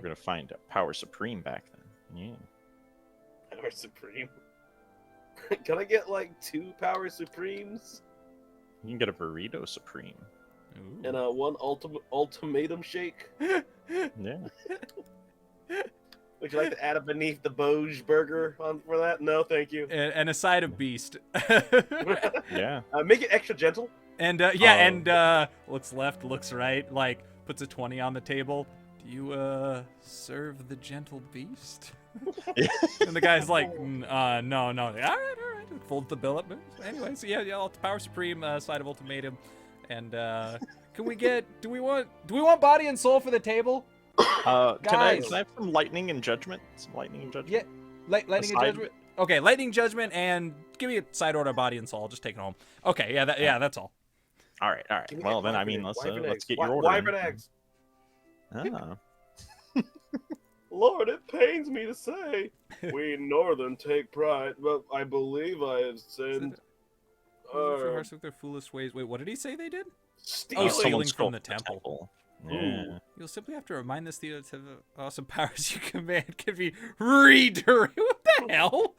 We're gonna find Power Supreme back then. Yeah. Power Supreme. Can I get like 2 Power Supremes? You can get a Burrito Supreme. Ooh. And one ultimatum shake? Yeah. Would you like to add a beneath the Boge burger on for that? No, thank you. And a side of beast. Yeah. Make it extra gentle. And looks left, looks right, like puts a 20 on the table. Do you serve the gentle beast? And the guy's like, no. All right. Folds the bill up. Anyway, so yeah, Power Supreme, side of ultimatum. And can we get? Do we want body and soul for the table? Can I Guys. have some lightning and judgment? Some lightning and judgment. Yeah, lightning and judgment. Okay, lightning judgment, and give me a side order body and soul. I'll just take it home. Okay, that's all. All right. Well, then I mean, let's get your order. Wyvern eggs. Ah. Lord, it pains me to say, we Northern take pride, but I believe I have said. For hearts with their foolish ways. Wait, what did he say they did? Stealing. Stealing stole from the temple. Yeah. You'll simply have to remind this theater to the awesome powers you command can be redirected. What the hell?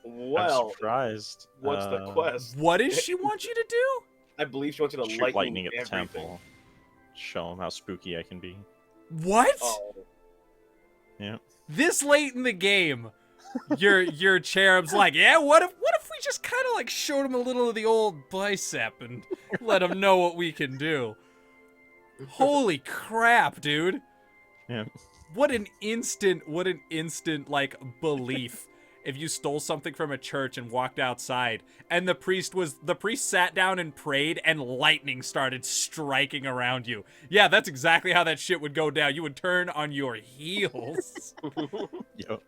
Well, I'm surprised. what's the quest? What does she want you to do? I believe she wants you to Shoot lightning at the everything. temple. Show them how spooky I can be. What? Oh, Yeah. This late in the game, your cherub's like, yeah. What if we just kind of like showed him a little of the old bicep and let him know what we can do? Holy crap, dude! Yeah. What an instant like belief. If you stole something from a church and walked outside and the priest sat down and prayed and lightning started striking around you. Yeah, that's exactly how that shit would go down. You would turn on your heels. Yo.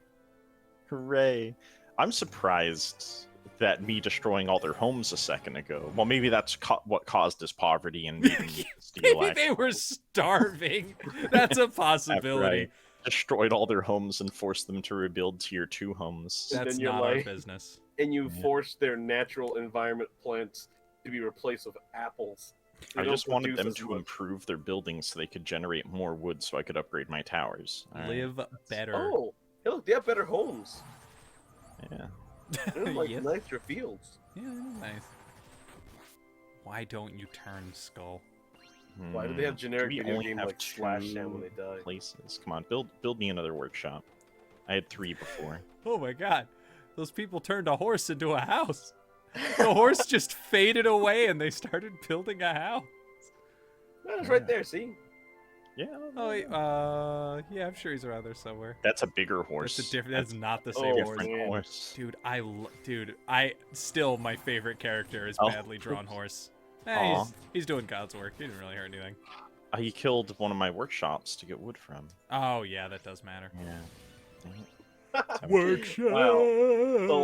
Hooray. I'm surprised that me destroying all their homes a second ago. Well, maybe that's what caused his poverty and made me steal. Maybe they were starving. That's a possibility. Destroyed all their homes and forced them to rebuild tier 2 homes. And That's then you're not our like- business. and you force their natural environment plants to be replaced with apples. They I don't just wanted produce them as to much. improve their buildings so they could generate more wood so I could upgrade my towers. All right. Live better. Oh, hey, look, they have better homes. Yeah. They have like Yeah. nicer fields. Yeah, nice. Why don't you turn Skull? Why do they have generic We video only game have like Slash 2 Sham when they die? places. Come on, build me another workshop. I had 3 before. Oh my god. Those people turned a horse into a house. The horse just faded away and they started building a house. Oh, it's right there, see? Yeah. Oh, wait, yeah, I'm sure he's around there somewhere. That's a bigger horse. That's not the Oh, same a horse. different man. horse. Dude, still my favorite character is Oh. badly drawn horse. Aw. He's doing God's work. He didn't really hurt anything. He killed one of my workshops to get wood from. Oh yeah, that does matter. Yeah. Workshop. Wow. So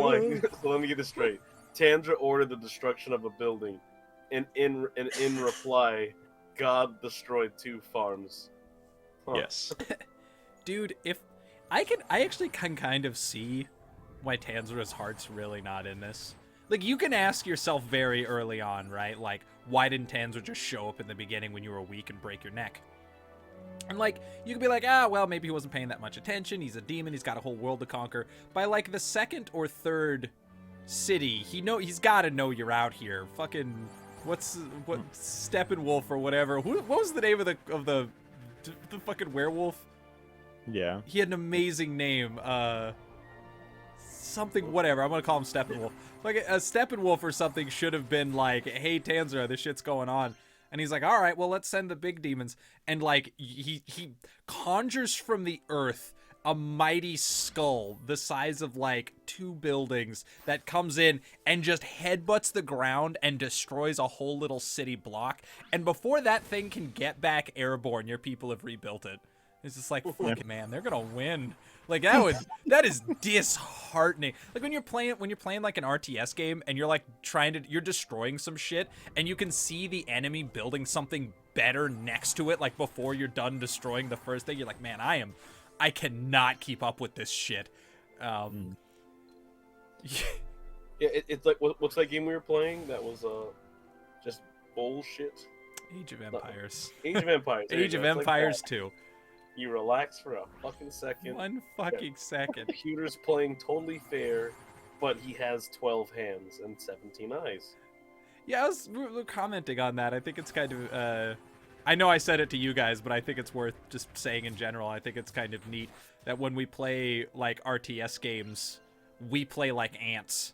let me get this straight. Tandra ordered the destruction of a building, and in reply, God destroyed 2 farms. Huh. Yes. Dude, if I actually can kind of see why Tanzra's heart's really not in this. Like, you can ask yourself very early on, right? Like, why didn't Tanzra just show up in the beginning when you were weak and break your neck? And, like, you could be like, well, maybe he wasn't paying that much attention. He's a demon. He's got a whole world to conquer. By, like, the 2nd or 3rd city, he's got to know you're out here. Fucking, what Steppenwolf or whatever. What was the name of the fucking werewolf? Yeah. He had an amazing name. Something, whatever. I'm gonna call him Steppenwolf. Like a Steppenwolf or something should have been like, "Hey Tanzra, this shit's going on," and he's like, "All right, well let's send the big demons." And like he conjures from the earth a mighty skull the size of like 2 buildings that comes in and just headbutts the ground and destroys a whole little city block. And before that thing can get back airborne, your people have rebuilt it. It's just like, fuck, man, they're gonna win. Like that is disheartening. Like when you're playing like an RTS game and you're like you're destroying some shit and you can see the enemy building something better next to it, like before you're done destroying the first thing. You're like, man, I cannot keep up with this shit. Yeah, it's like what's that game we were playing? That was just bullshit. Age of Empires. Age of Empires. there you Age of go. It's like Empires that. 2. You relax for a fucking second. 1 fucking second. Computer's playing totally fair, but he has 12 hands and 17 eyes. Yeah, we're commenting on that. I think it's kind of, I know I said it to you guys, but I think it's worth just saying in general. I think it's kind of neat that when we play, like, RTS games, we play like ants.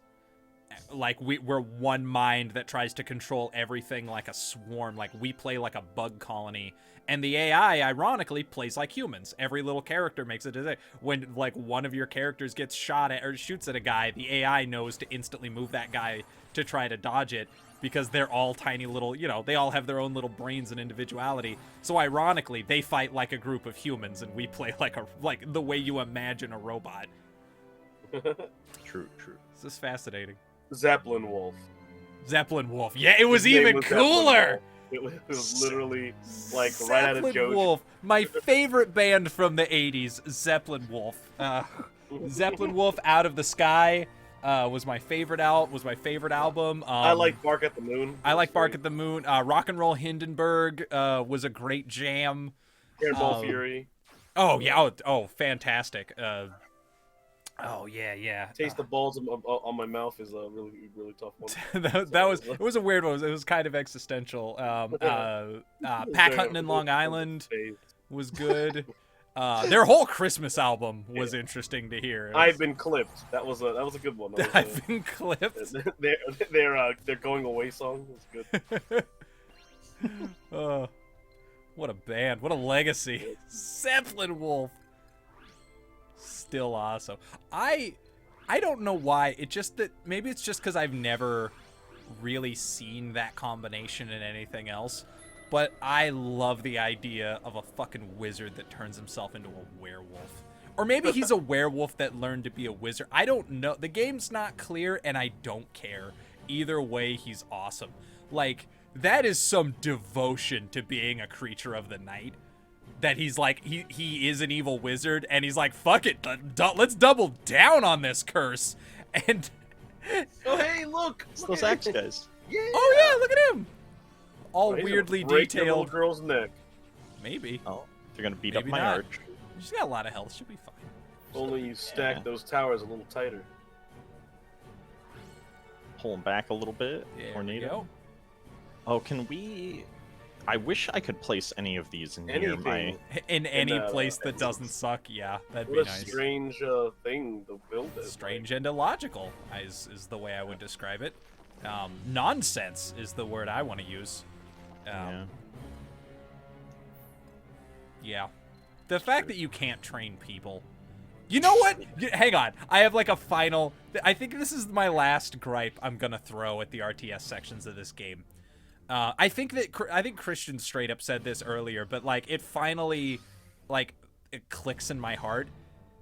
Like, we're one mind that tries to control everything like a swarm. Like, we play like a bug colony. And the AI, ironically, plays like humans. Every little character makes it. When, like, one of your characters gets shot at or shoots at a guy, the AI knows to instantly move that guy to try to dodge it. Because they're all tiny little, you know, they all have their own little brains and individuality. So ironically, they fight like a group of humans, and we play like the way you imagine a robot. True. This is fascinating. Zeppelin Wolf. Zeppelin Wolf. Yeah, it was His name even was Zeppelin cooler. Wolf. It was literally like right out of Zeppelin JoJo. Wolf, my favorite band from the 80s, Zeppelin Wolf. Zeppelin Wolf, Out of the Sky. Was my favorite album. I like Bark at the Moon. I like Bark at the Moon. Rock and Roll Hindenburg was a great jam. Hairball Fury. Oh yeah, oh fantastic. Oh yeah. Taste the balls on my mouth is a really tough one. It was a weird one. It was kind of existential. Pack Hunting in Long Island was good. Their whole Christmas album was interesting to hear. I've Been Clipped. That was a good one. I've Been Clipped. Their going away song was good. What a band! What a legacy! Zeppelin Wolf. Still awesome. I don't know why. Maybe it's just because I've never really seen that combination in anything else. But I love the idea of a fucking wizard that turns himself into a werewolf. Or maybe he's a werewolf that learned to be a wizard. I don't know. The game's not clear, and I don't care. Either way, he's awesome. Like, that is some devotion to being a creature of the night. That he's like, he is an evil wizard, and he's like, fuck it, let's double down on this curse. And... Oh, hey, look! It's those axe guys. Yeah. Oh, yeah, look at him! All He's weirdly gonna break the detailed. little girl's neck. Maybe. Oh, they're gonna beat Maybe up my not. arch. She's got a lot of health. She'll be fine. Only you stack Yeah. those towers a little tighter. Pull them back a little bit. There we Tornado. go. Oh, can we? I wish I could place any of these near Anything. my. In any uh, place that doesn't suck, yeah, that'd What be a nice. strange thing to build it. Strange and illogical is the way I would describe it. Nonsense is the word I want to use. Yeah. Yeah. The fact that you can't train people. You know what? Hang on. I have like a final... I think this is my last gripe I'm going to throw at the RTS sections of this game. I think Christian straight up said this earlier, but like it finally like it clicks in my heart.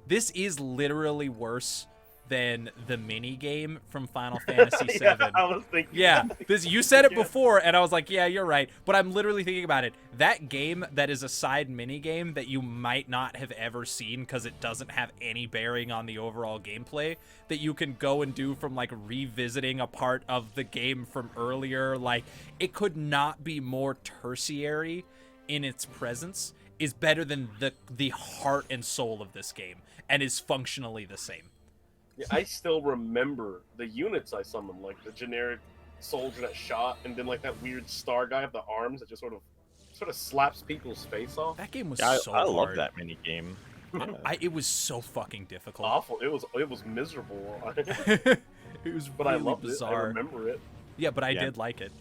This is literally worse than the mini game from Final Fantasy VII. Yeah, I was thinking. Yeah, you said it before, and I was like, yeah, you're right. But I'm literally thinking about it. That game that is a side mini game that you might not have ever seen because it doesn't have any bearing on the overall gameplay, that you can go and do from like revisiting a part of the game from earlier. Like, it could not be more tertiary in its presence, is better than the heart and soul of this game, and is functionally the same. Yeah, I still remember the units I summoned, like the generic soldier that shot, and then like that weird star guy with the arms that just sort of slaps people's face off. That game was Yeah, so I hard. love that mini game. It was so fucking difficult. Awful. It was miserable. It was But really I loved bizarre. it. I remember it. Yeah, but I Yeah. did like it.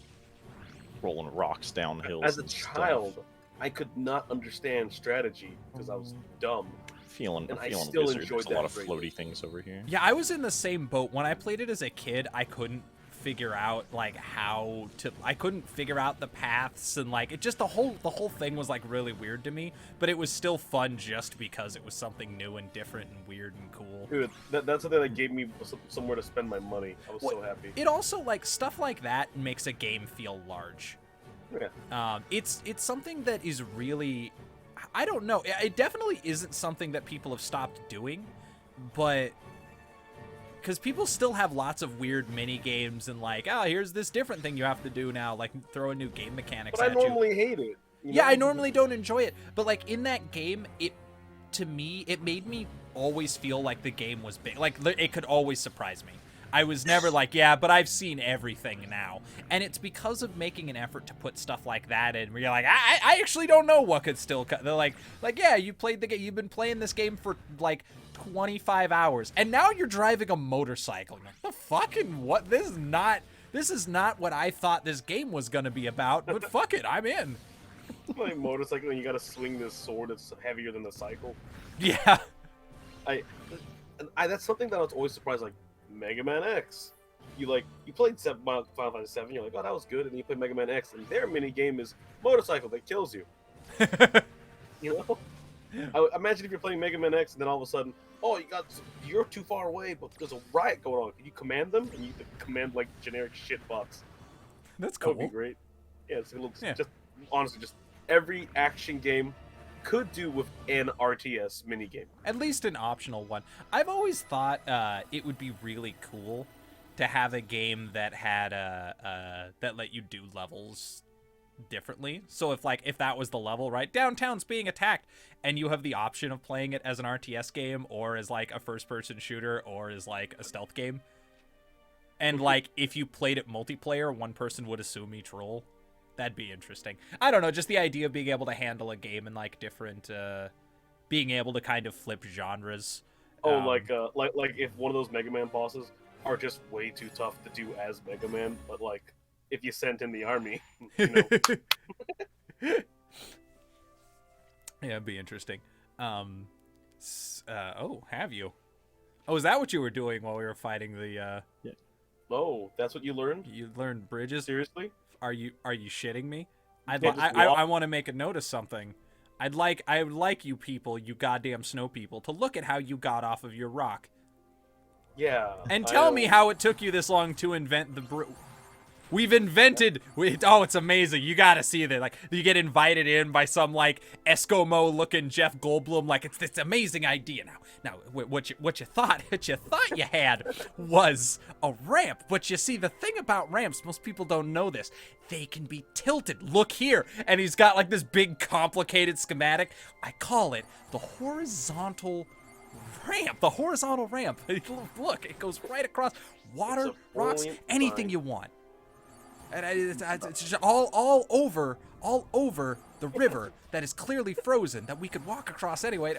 Rolling rocks down hills. As a and child, stuff. I could not understand strategy because I was dumb. feeling and I feeling still wizard. enjoyed There's a lot of that floaty greatly. things over here. Yeah, I was in the same boat. When I played it as a kid, I couldn't figure out like I couldn't figure out the paths, and like it just the whole thing was like really weird to me, but it was still fun just because it was something new and different and weird and cool. Dude, that's something that gave me somewhere to spend my money. I was so happy. It also, like, stuff like that makes a game feel large. Yeah. It's something that is really, I don't know. It definitely isn't something that people have stopped doing, but because people still have lots of weird mini games and like, oh, here's this different thing you have to do now, like throw a new game mechanics But I at you. normally hate it. Yeah, I normally don't enjoy it, but like in that game, to me, it made me always feel like the game was big. Like it could always surprise me. I was never like, yeah, but I've seen everything now. And it's because of making an effort to put stuff like that in where you're like, I actually don't know what could still cut. They're like, yeah, you played the game. You've been playing this game for like 25 hours. And now you're driving a motorcycle. I'm like, the fucking what? This is not what I thought this game was going to be about. But fuck it, I'm in. Like motorcycle, and you gotta swing this sword that's heavier than the cycle. Yeah. That's something that I was always surprised. Like Mega Man X, you played Final Fantasy 7. You're like, oh, that was good, and then you play Mega Man X, and their mini game is motorcycle that kills you. You know, imagine if you're playing Mega Man X, and then all of a sudden, oh, you're too far away, but there's a riot going on. Can you command them? And you command like generic shitbots. That's cool. That would be great. Yeah, it's a little, just honestly, just every action game could do with an RTS minigame. At least an optional one. I've always thought it would be really cool to have a game that had that let you do levels differently. So if that was the level, right? Downtown's being attacked, and you have the option of playing it as an RTS game or as like a first-person shooter or as like a stealth game. And like if you played it multiplayer, one person would assume each role. That'd be interesting. I don't know, just the idea of being able to handle a game in like different, being able to kind of flip genres. Oh, like if one of those Mega Man bosses are just way too tough to do as Mega Man, but like if you sent in the army, you know. Yeah, it'd be interesting. Oh, have you? Oh, is that what you were doing while we were fighting the? Yeah. Oh, that's what you learned? You learned bridges? Seriously? Are you shitting me? I want to make a note of something. I would like you people, you goddamn snow people, to look at how you got off of your rock. Yeah. And tell me how it took you this long to invent the We've invented. Oh, it's amazing. You gotta see that. Like, you get invited in by some like Eskimo-looking Jeff Goldblum. Like, it's this amazing idea. Now, what you thought you had was a ramp. But you see, the thing about ramps, most people don't know this. They can be tilted. Look here, and he's got like this big, complicated schematic. I call it the horizontal ramp. The horizontal ramp. Look, it goes right across water, rocks, anything you want. And it's just all over the river that is clearly frozen that we could walk across anyway.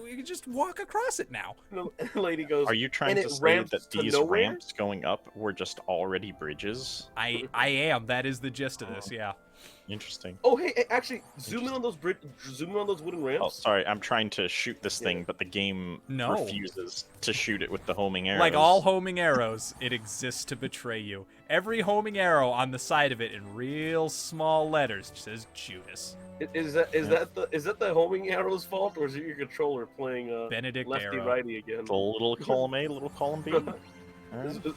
We could just walk across it now. The lady goes, are you trying to say that these ramps going up were just already bridges? I am. That is the gist of this, yeah. Interesting. Oh, hey, actually, zoom in on those wooden ramps. Oh, sorry, I'm trying to shoot this thing, but the game refuses to shoot it with the homing arrows. Like all homing arrows, it exists to betray you. Every homing arrow on the side of it in real small letters says Judas. Is that the homing arrow's fault, or is it your controller playing Benedict lefty arrow. righty again? The little column A, little column B.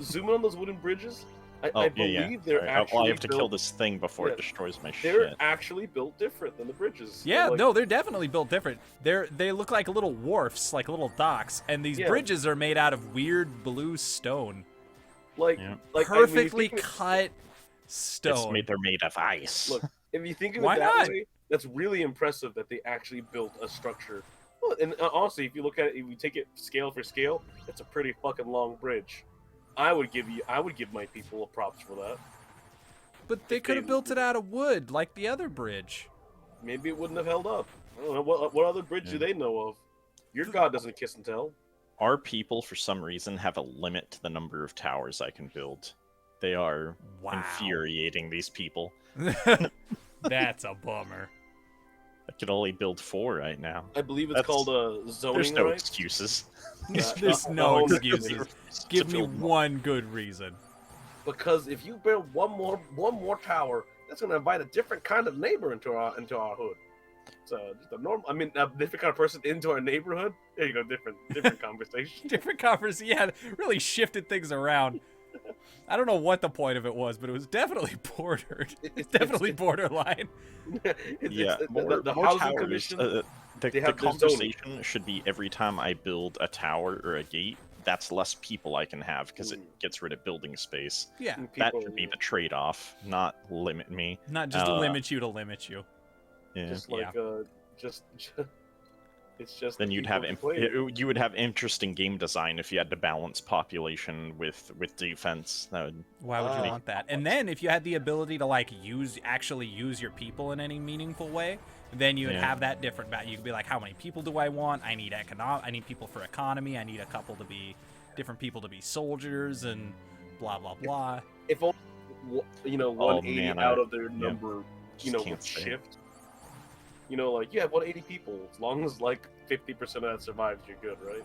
Zoom in on those wooden bridges. I believe they're actually. I have to kill this thing before it destroys my shit. They're actually built different than the bridges. Yeah, no, they're definitely built different. They look like little wharfs, like little docks, and these bridges are made out of weird blue stone. Like perfectly cut stone. They're made of ice. Look, if you think of it that way, that's really impressive that they actually built a structure. Well, and honestly, if you look at it, if you take it scale for scale, it's a pretty fucking long bridge. I would give my people a props for that. But they could have built it out of wood, like the other bridge. Maybe it wouldn't have held up. I don't know what other bridge do they know of. Your god doesn't kiss and tell. Our people, for some reason, have a limit to the number of towers I can build. They are infuriating, these people. That's a bummer. I can only build 4 right now. I believe it's called zoning. There's no excuses. There's no excuses. Give me one good reason. Because if you build one more tower, that's going to invite a different kind of neighbor into our hood. So just a normal, a different kind of person into our neighborhood. There you go, different conversation. Different conversation. Yeah, really shifted things around. I don't know what the point of it was, but it was definitely bordered. It's definitely borderline. The housing towers, commission. The conversation should be every time I build a tower or a gate, that's less people I can have because it gets rid of building space. Yeah, that should be the trade-off, not limit me. Not just limit you to limit you. Yeah. Just like just it's just Then the you'd have people who play. you would have interesting game design if you had to balance population with defense. That would Why would you Ah. want that? And then if you had the ability to like actually use your people in any meaningful way, then you would have that different value. You could be like, how many people do I want? I need people for economy. I need a couple to be different people to be soldiers and blah blah blah. If only, 180 man, out of their number, Just can't would say. shift. Like you have 180 people. As long as like 50% of that survives, you're good, right?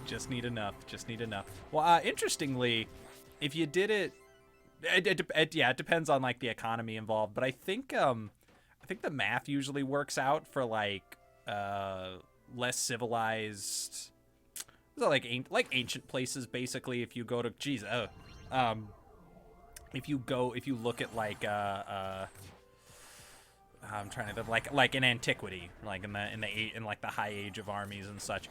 Just need enough. Just need enough. Well, interestingly, if you did it, it depends on like the economy involved. But I think the math usually works out for like less civilized, like ancient places. Basically, if you go to if you look at like I'm trying to think, like in antiquity, like in the high age of armies and such.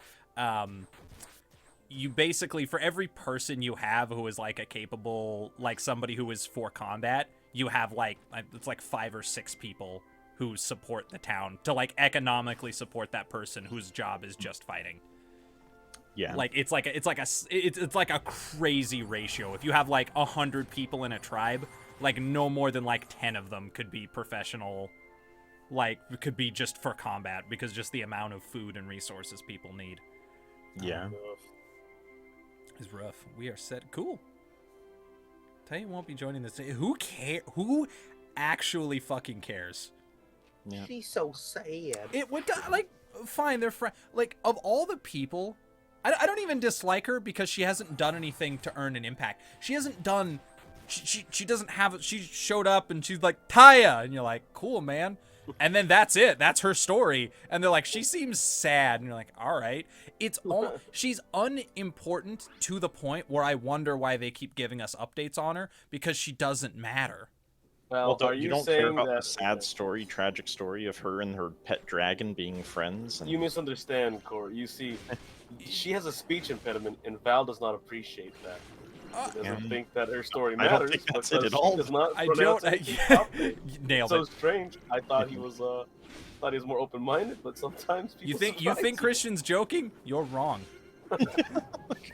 You basically, for every person you have who is like a capable, like somebody who is for combat, you have like it's like 5 or 6 people who support the town to like economically support that person whose job is just fighting. Yeah. Like it's like a crazy ratio. If you have like 100 people in a tribe, like no more than like 10 of them could be professional, like could be just for combat, because just the amount of food and resources people need. Yeah. Is rough. We are set. Cool. Tell you won't be joining this. Who care? Who actually fucking cares? Yeah. She's so sad. It would like fine. They're like of all the people, I don't even dislike her because she hasn't done anything to earn an impact. She hasn't done. She doesn't have. She showed up and she's like Taya, and you're like, cool, man. And then that's it. That's her story. And they're like, she seems sad. And you're like, all right. She's unimportant to the point where I wonder why they keep giving us updates on her, because she doesn't matter. Well, are you you don't care saying about the that sad story, tragic story of her and her pet dragon being friends? And... you misunderstand, Corey? You see, she has a speech impediment, and Val does not appreciate that. She doesn't think that her story I matters. don't think that's because it at all. She does not I pronounce don't. anything properly. Nailed So it. strange. I thought he was more open-minded, but sometimes people You think surprise Christian's joking? You're wrong.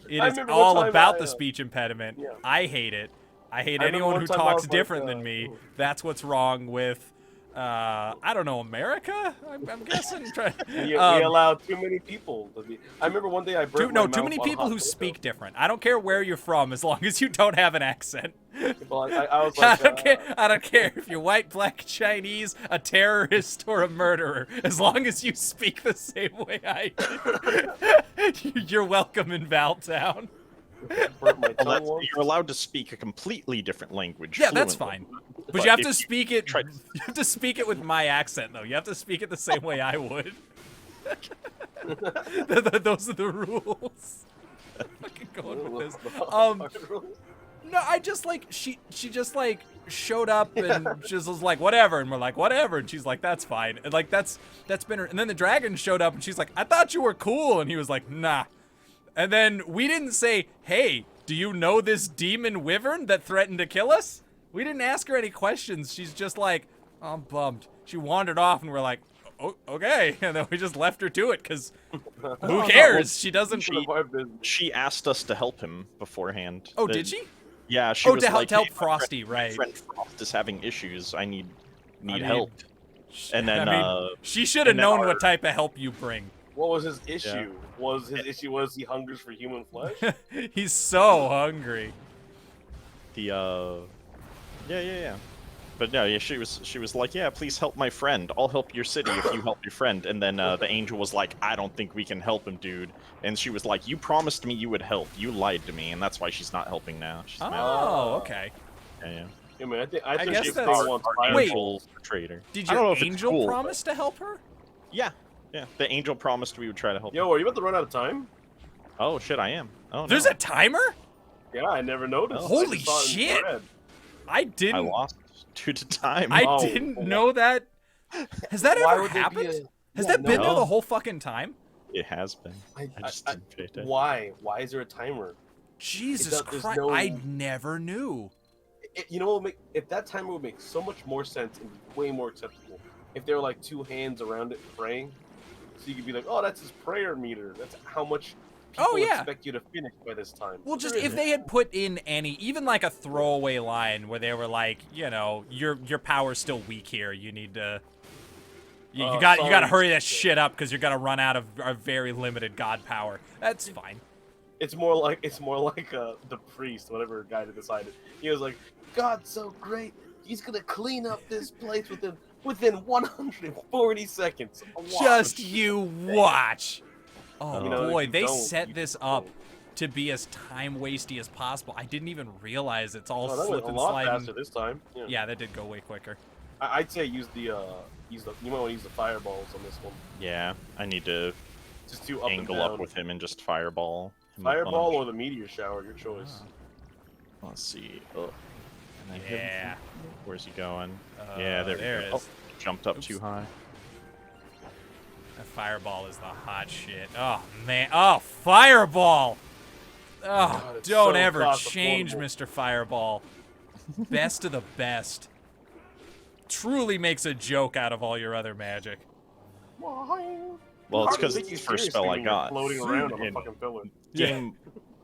It I is remember all one time about I, the speech impediment. yeah. I hate it. I hate I remember anyone one who time I talks was like, different than me. That's what's wrong with, I don't know, America? I'm guessing. We allow too many people to be. I remember one day I burnt my too mouth many on people hot who cocoa. speak different. I don't care where you're from, as long as you don't have an accent. Well, I was like, I don't care if you're white, black, Chinese, a terrorist, or a murderer. As long as you speak the same way I do, you're welcome in Valtown. burnt my Well, tongue that's, once. you're allowed to speak a completely different language. Yeah, that's fluently. fine. But you have to if speak it. try- You have to speak it with my accent, though. You have to speak it the same way I would. Those are the rules. Fucking going with this. No, I just like she just like showed up and just was like whatever, and we're like whatever, and she's like that's fine, and like that's been her. And then the dragon showed up and she's like I thought you were cool, and he was like nah. And then we didn't say hey, do you know this demon wyvern that threatened to kill us? We didn't ask her any questions. She's just like oh, I'm bummed. She wandered off, and we're like oh, okay, and then we just left her to it because who cares? She doesn't. She asked us to help him beforehand. Oh, did she? Yeah, she was to help, like, to help "Hey, my Frosty, friend, right? My friend Frost is having issues. I need mean, help." And then, she should have and then known our- what type of help you bring. What was his issue? Was his issue he hungers for human flesh? He's so hungry. Yeah. But no, yeah, she was like, yeah, please help my friend. I'll help your city if you help your friend. And then the angel was like, I don't think we can help him, dude. And she was like, you promised me you would help. You lied to me, and that's why she's not helping now. She's mad. Oh, okay. Yeah. Yeah, man, I think guess she that's- still wants fire. Wait. Angel's a traitor. Did I don't know your if it's angel cool, promise to help her? Yeah. The angel promised we would try to help. Yo, are you about to run out of time? Oh shit, I am. Oh, There's no. a timer? Yeah, I never noticed. I Holy just saw it in shit. red. I I didn't. lost due to time. I Oh, didn't wow. know that. Has that Why ever would there be happened? a- Has Yeah, that been there no. the whole fucking time? It has been. I just didn't pay attention. Why? Why is there a timer? Jesus there's Christ! no- I never knew. You know what would make, if that timer would make so much more sense and be way more acceptable if there were like two hands around it praying, so you could be like, oh, that's his prayer meter. That's how much people Oh, yeah. expect you to finish by this time. Well, But just there if isn't. they had put in any, even like a throwaway line where they were like, you know, your power's still weak here. You need to, you got to sorry. hurry that shit up because you're gonna run out of our very limited god power. That's fine. It's more like the priest, whatever guy that decided. He was like, God's so great, he's gonna clean up this place within 140 seconds. Watch. Just you watch. Oh You know, if boy, you they don't, set you this don't. up to be as time wasty as possible. I didn't even realize it's all Oh, that went slip a and lot sliding. faster this time. Yeah. Yeah, that did go way quicker. I'd say use the you might want to use the fireballs on this one. Yeah, I need to Just do up angle and down. up with him and just fireball. him a Fireball bunch. or the meteor shower, your choice. Let's see. Oh. And I hit him. Yeah. Where's he going? Yeah, there there we it go. is. Oh, jumped up too high. That fireball is the hot shit. Oh man. Oh, fireball. Oh, God, it's don't so ever cost change, affordable. Mr. Fireball. Best of the best. Truly makes a joke out of all your other magic. Well, Well, it's because it's the first spell I got. Floating around on a In fucking pillar.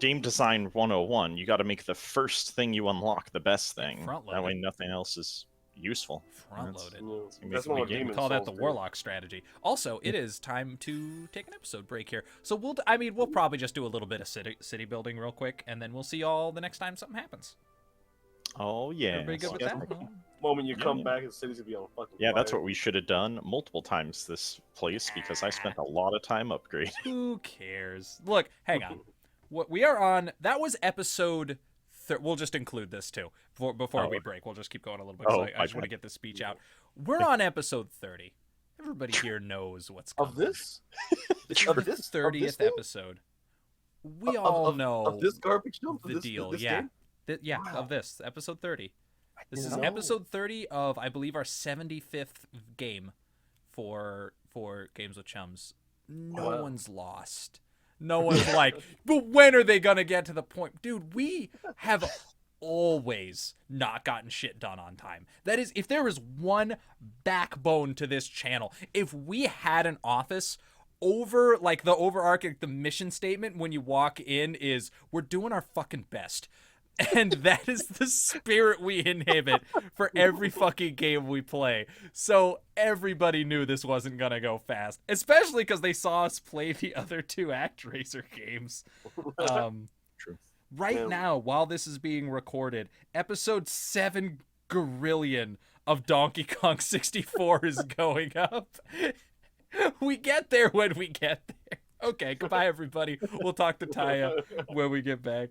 Game design 101, you got to make the first thing you unlock the best thing. Front-load That way it. nothing else is useful. Front loaded. gonna That's make not what me Demon Call that the Souls do. warlock strategy. Also, it is time to take an episode break here. So we'll probably just do a little bit of city building real quick, and then we'll see y'all the next time something happens. Oh yeah. Everybody good with Yeah. that? Moment you Yeah, come yeah. back, the city's gonna be on fucking Yeah, that's fire. what we should have done multiple times this place because I spent a lot of time upgrading. Who cares? Look, hang on. What we are on? That was episode. We'll just include this too before Oh, we okay. break. We'll just keep going a little bit. Oh, I just want to okay. get this speech out. We're on episode 30. Everybody here knows what's coming. Of this? It's Of the this? Of 30th this thing? episode. We all know of this garbage dump. the This, deal. This Yeah. game? Yeah, Wow. of this episode 30. This is didn't know. episode 30 of, I believe, our 75th game for Games with Chums. No Wow. one's lost. No one's like, but when are they gonna get to the point? Dude, we have always not gotten shit done on time. That is, if there is one backbone to this channel, if we had an office over, like, the overarching, the mission statement when you walk in is, we're doing our fucking best. And that is the spirit we inhibit for every fucking game we play. So everybody knew this wasn't gonna go fast, especially because they saw us play the other two Actraiser games. True. Right Yeah. now, while this is being recorded, episode 7 Gorillion of Donkey Kong 64 is going up. We get there when we get there. Okay, goodbye everybody. We'll talk to Taya when we get back.